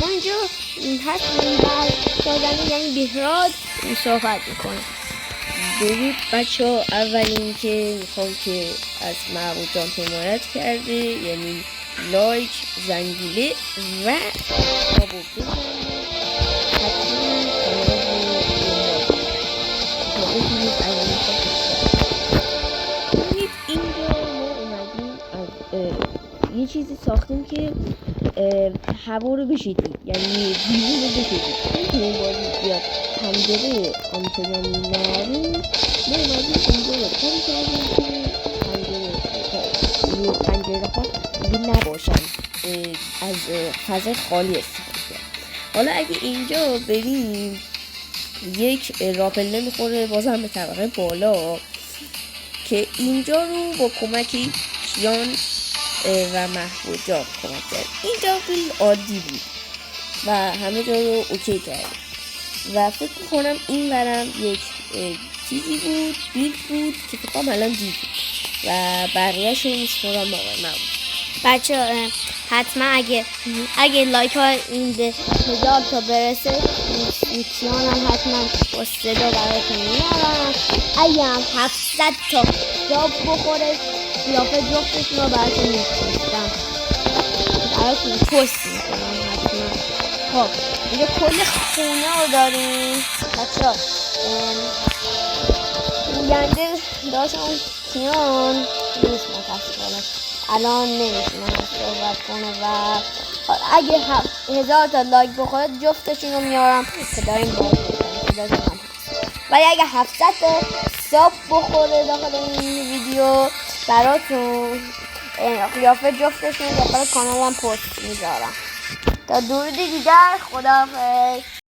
ما اینجا هستیم در سازنده یعنی بهراد صحبت میکنه. درود بچه ها، اولین که میخوام که از محمود جان حمایت کرده یعنی لایک، زنگوله و آبو بزنید. حتما اینجا ما اومدیم از یه چیزی ساختیم که هوا رو بشدید یعنی بیرون رو بشدید. چون اون بازی بیاد پنجره آنچنانی نریم، ما اومدیم اینجا رو کاری کردیم که پنجره ها دیگه نباشن، از فضای خالی استفاده کرد. حالا اگه اینجا بریم یک راپله میخوره بازم به طبقه بالا که اینجا رو با کمک کیان و محمود جان کمک کرد. اینجا بیل عادی بود و همه جا رو اوکی کرد و فکر کنم این برم یک چیزی بود، بیل بود که فکر کنم الان دید و بقیه‌شو میسپرم با من. بچه حتما اگه لایک ها این 1000 تا برسه کیان هم حتما با صدا براتون میارم. اگه هم 700 تا جاب بخوره قیافه جفتشون رو براتون میفرستم، براتون پست میکنم حتما. خب اینجا کل خونه رو داریم بچه ها. گنده داشتم کیان نیست متاسفانه الان نمیتونم صحبت کنه و اگه 1000 تا لایک بخوره جفتشون رو میارم که داریم بازی میکنم. ولی اگه 700 تا ساب بخوره داخل این ویدیو براتون قیافه جفتشون داخل کانالم پست میذارم. تا درود دیگر، خداحافظ.